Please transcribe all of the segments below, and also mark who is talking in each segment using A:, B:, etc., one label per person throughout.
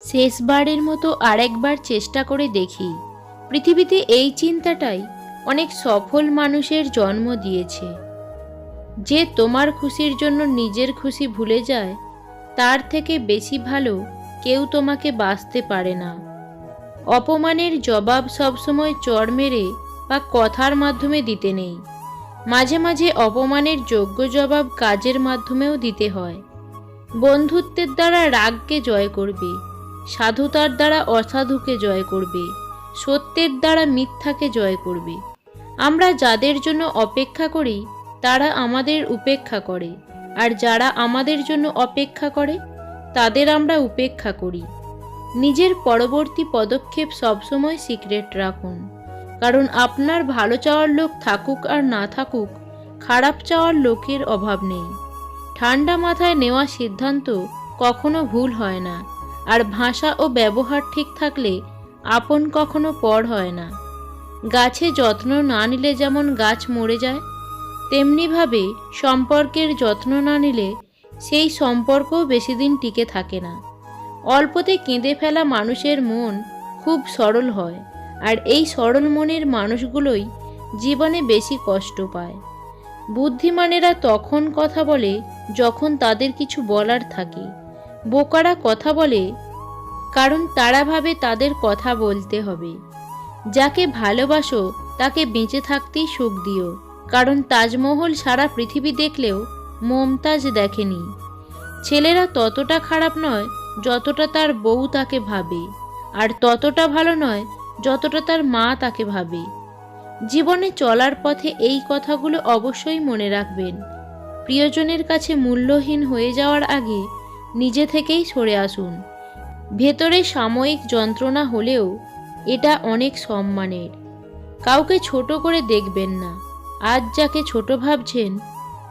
A: শেষবারের মতো আরেকবার চেষ্টা করে দেখি। পৃথিবীতে এই চিন্তাটাই অনেক সফল মানুষের জন্ম দিয়েছে। যে তোমার খুশির জন্য নিজের খুশি ভুলে যায়, তার থেকে বেশি ভালো কেউ তোমাকে বাঁচতে পারে না। অপমানের জবাব সবসময় চড় মেরে বা কথার মাধ্যমে দিতে নেই। মাঝে মাঝে অপমানের যোগ্য জবাব কাজের মাধ্যমেও দিতে হয়। বন্ধুত্বের দ্বারা রাগকে জয় করবে, সাধুতার দ্বারা অসাধুকে জয় করবে, সত্যের দ্বারা মিথ্যাকে জয় করবে। আমরা যাদের জন্য অপেক্ষা করি তারা আমাদের উপেক্ষা করে, আর যারা আমাদের জন্য অপেক্ষা করে তাদের আমরা উপেক্ষা করি। নিজের পরবর্তী পদক্ষেপ সবসময় সিক্রেট রাখুন, কারণ আপনার ভালো চাওয়ার লোক থাকুক আর না থাকুক, খারাপ চাওয়ার লোকের অভাব নেই। ঠান্ডা মাথায় নেওয়া সিদ্ধান্ত কখনো ভুল হয় না, আর ভাষা ও ব্যবহার ঠিক থাকলে আপন কখনো পর হয় না। গাছে যত্ন না নিলে যেমন গাছ মরে যায়, তেমনিভাবে সম্পর্কের যত্ন না নিলে সেই সম্পর্কও বেশি দিন টিকে থাকে না। অল্পতে কেঁদে ফেলা মানুষের মন খুব সরল হয়, আর এই সরল মনের মানুষগুলোই জীবনে বেশি কষ্ট পায়। বুদ্ধিমানেরা তখন কথা বলে যখন তাদের কিছু বলার থাকে। বোকারা কথা বলে কারণ তারা ভাবে তাদের কথা বলতে হবে। যাকে ভালোবাসো তাকে বেঁচে থাকতেই সুখ দিও, কারণ তাজমহল সারা পৃথিবী দেখলেও মমতাজ দেখেনি। ছেলেরা ততটা খারাপ নয় যতটা তার বউ তাকে ভাবে, আর ততটা ভালো নয় যতটা তার মা তাকে ভাবে। জীবনে চলার পথে এই কথাগুলো অবশ্যই মনে রাখবেন। প্রিয়জনের কাছে মূল্যহীন হয়ে যাওয়ার আগে নিজে থেকেই সরে আসুন। ভেতরে সাময়িক যন্ত্রণা হলেও এটা অনেক সম্মানের। কাউকে ছোট করে দেখবেন না। আজ যাকে ছোট ভাবছেন,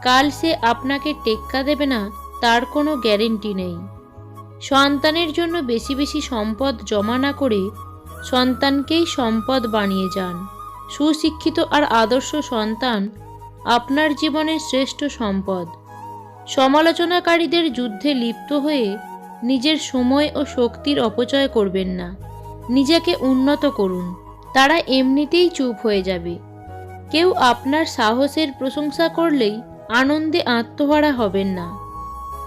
A: কাল সে আপনাকে টেক্কা দেবে না তার কোনো গ্যারেন্টি নেই। সন্তানের জন্য বেশি বেশি সম্পদ জমা না করে সন্তানকেই সম্পদ বানিয়ে যান। সুশিক্ষিত আর আদর্শ সন্তান আপনার জীবনের শ্রেষ্ঠ সম্পদ। সমালোচনাকারীদের যুদ্ধে লিপ্ত হয়ে নিজের সময় ও শক্তির অপচয় করবেন না। নিজেকে উন্নত করুন, তারা এমনিতেই চুপ হয়ে যাবে। কেউ আপনার সাহসের প্রশংসা করলেই আনন্দে আত্মহারা হবেন না,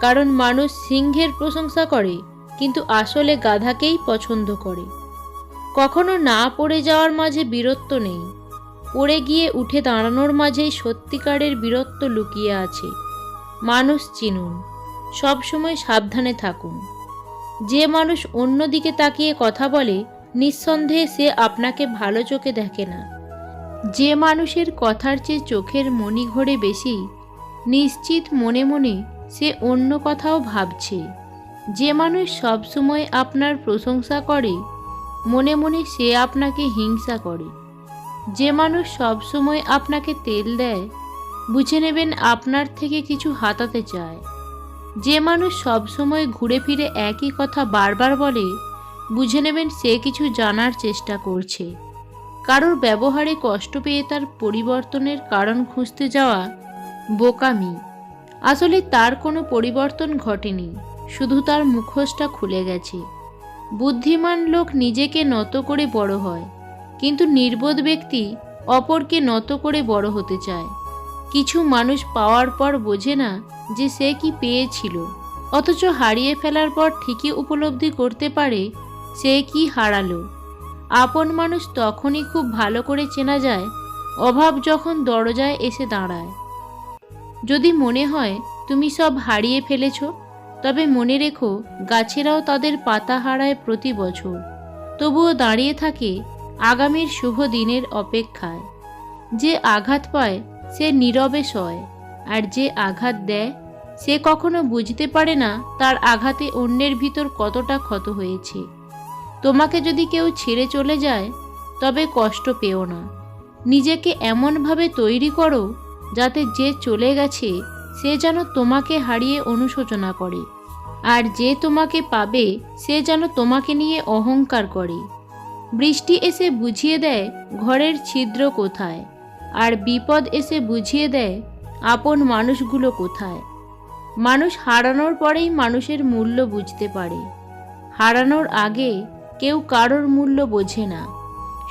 A: কারণ মানুষ সিংহের প্রশংসা করে কিন্তু আসলে গাধাকেই পছন্দ করে। কখনো না পড়ে যাওয়ার মাঝে বীরত্ব নেই, পড়ে গিয়ে উঠে দাঁড়ানোর মাঝেই সত্যিকারের বীরত্ব লুকিয়ে আছে। মানুষ চিনুন, সবসময় সাবধানে থাকুন। যে মানুষ অন্যদিকে তাকিয়ে কথা বলে, নিঃসন্দেহে সে আপনাকে ভালো চোখে দেখে না। যে মানুষের কথার চেয়ে চোখের মনি ঘোরে বেশি, নিশ্চিত মনে মনে সে অন্য কথাও ভাবছে। যে মানুষ সবসময় আপনার প্রশংসা করে, মনে মনে সে আপনাকে হিংসা করে। যে মানুষ সবসময় আপনাকে তেল দেয়, বুঝে নেবেন আপনার থেকে কিছু হাতাতে চায়। যে মানুষ সবসময় ঘুরে ফিরে একই কথা বারবার বলে, বুঝে নেবেন সে কিছু জানার চেষ্টা করছে। কারোর ব্যবহারে কষ্ট পেয়ে তার পরিবর্তনের কারণ খুঁজতে যাওয়া বোকামি। আসলে তার কোনো পরিবর্তন ঘটেনি, শুধু তার মুখোশটা খুলে গেছে। বুদ্ধিমান লোক নিজেকে নত করে বড় হয়, কিন্তু নির্বোধ ব্যক্তি অপরকে নত করে বড় হতে চায়। কিছু মানুষ পাওয়ার পর বোঝে না যে সে কি পেয়েছিল, অথচ হারিয়ে ফেলার পর ঠিকই উপলব্ধি করতে পারে সে কি হারালো। আপন মানুষ তখনই খুব ভালো করে চেনা যায়, অভাব যখন দরজায় এসে দাঁড়ায়। যদি মনে হয় তুমি সব হারিয়ে ফেলেছ, তবে মনে রেখো গাছেরাও তাদের পাতা হারায় প্রতি বছর, তবুও দাঁড়িয়ে থাকে আগামীর শুভ দিনের অপেক্ষায়। যে আঘাত পায় সে নীরবে সয়, আর যে আঘাত দেয় সে কখনো বুঝতে পারে না তার আঘাতে অন্যের ভিতর কতটা ক্ষত হয়েছে। তোমাকে যদি কেউ ছেড়ে চলে যায়, তবে কষ্ট পেও না। নিজেকে এমনভাবে তৈরি করো যাতে যে চলে গেছে সে যেন তোমাকে হারিয়ে অনুশোচনা করে, আর যে তোমাকে পাবে সে যেন তোমাকে নিয়ে অহংকার করে। বৃষ্টি এসে বুঝিয়ে দেয় ঘরের ছিদ্র কোথায়, আর বিপদ এসে বুঝিয়ে দেয় আপন মানুষগুলো কোথায়। মানুষ হারানোর পরেই মানুষের মূল্য বুঝতে পারে। হারানোর আগে কেউ কারোর মূল্য বোঝে না।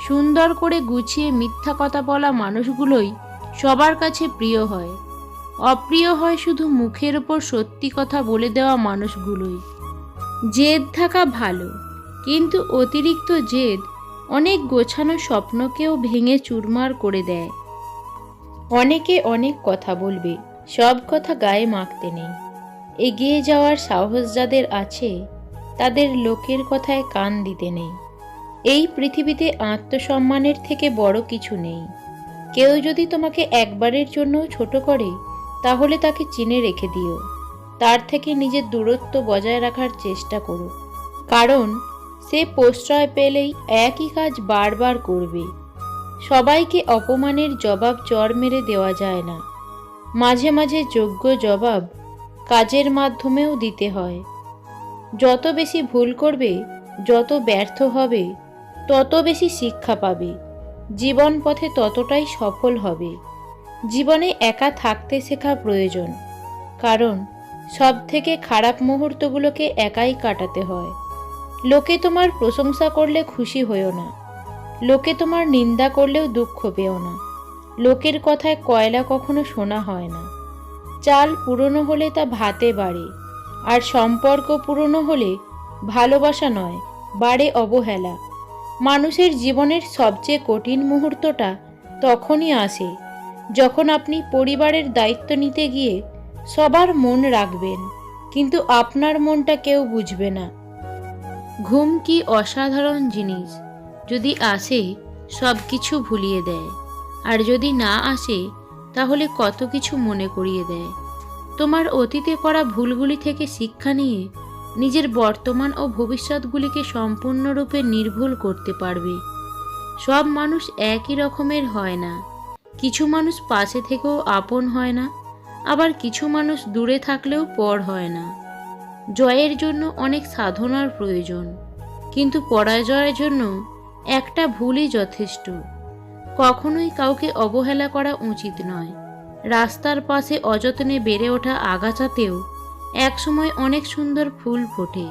A: সুন্দর করে গুছিয়ে মিথ্যা কথা বলা মানুষগুলোই সবার কাছে প্রিয় হয়। অপ্রিয় হয় শুধু মুখের ওপর সত্যি কথা বলে দেওয়া মানুষগুলোই। জেদ থাকা ভালো, কিন্তু অতিরিক্ত জেদ অনেক গোছানো স্বপ্নকেও ভেঙে চুরমার করে দেয়। অনেকে অনেক কথা বলবে, সব কথা গায়ে মাখতে নেই। এগিয়ে যাওয়ার সাহস যাদের আছে তাদের লোকের কথায় কান দিতে নেই। এই পৃথিবীতে আত্মসম্মানের থেকে বড় কিছু নেই। কেউ যদি তোমাকে একবারের জন্য ছোট করে তাহলে তাকে চিনে রেখে দিও। তার থেকে নিজের দূরত্ব বজায় রাখার চেষ্টা করো, কারণ সে প্রশ্রয় পেলেই একই কাজ বারবার করবে। সবাইকে অপমানের জবাব চড় মেরে দেওয়া যায় না। মাঝে মাঝে যোগ্য জবাব কাজের মাধ্যমেও দিতে হয়। যত বেশি ভুল করবে, যত ব্যর্থ হবে, তত বেশি শিক্ষা পাবে। জীবন পথে ততটাই সফল হবে। জীবনে একা থাকতে শেখা প্রয়োজন, কারণ সব থেকে খারাপ মুহূর্তগুলোকে একাই কাটাতে হয়। লোকে তোমার প্রশংসা করলে খুশি হইও না, লোকে তোমার নিন্দা করলেও দুঃখ পেও না। লোকের কথায় কয়লা কখনো শোনা হয় না। চাল পুরনো হলে তা ভাতে বাড়ে, আর সম্পর্ক পুরনো হলে ভালোবাসা নয়, বাড়ে অবহেলা। মানুষের জীবনের সবচেয়ে কঠিন মুহূর্তটা তখনই আসে যখন আপনি পরিবারের দায়িত্ব নিতে গিয়ে সবার মন রাখবেন, কিন্তু আপনার মনটা কেউ বুঝবে না। ঘুম কি অসাধারণ জিনিস! যদি আসে সব কিছু ভুলিয়ে দেয়, আর যদি না আসে তাহলে কত কিছু মনে করিয়ে দেয়। তোমার অতীতে করা ভুলগুলি থেকে শিক্ষা নিয়ে নিজের বর্তমান ও ভবিষ্যৎগুলিকে সম্পূর্ণরূপে নির্ভুল করতে পারবে। সব মানুষ একই রকমের হয় না। কিছু মানুষ পাশে থেকেও আপন হয় না, আবার কিছু মানুষ দূরে থাকলেও পর হয় না। জয়ের জন্য অনেক সাধনার প্রয়োজন, কিন্তু পরাজয়ের জন্য একটা ভুলই যথেষ্ট। কখনোই কাউকে অবহেলা করা উচিত নয়। রাস্তার পাশে অযত্নে বেড়ে ওঠা আগাছাতেও একসময় অনেক সুন্দর ফুল ফোটে।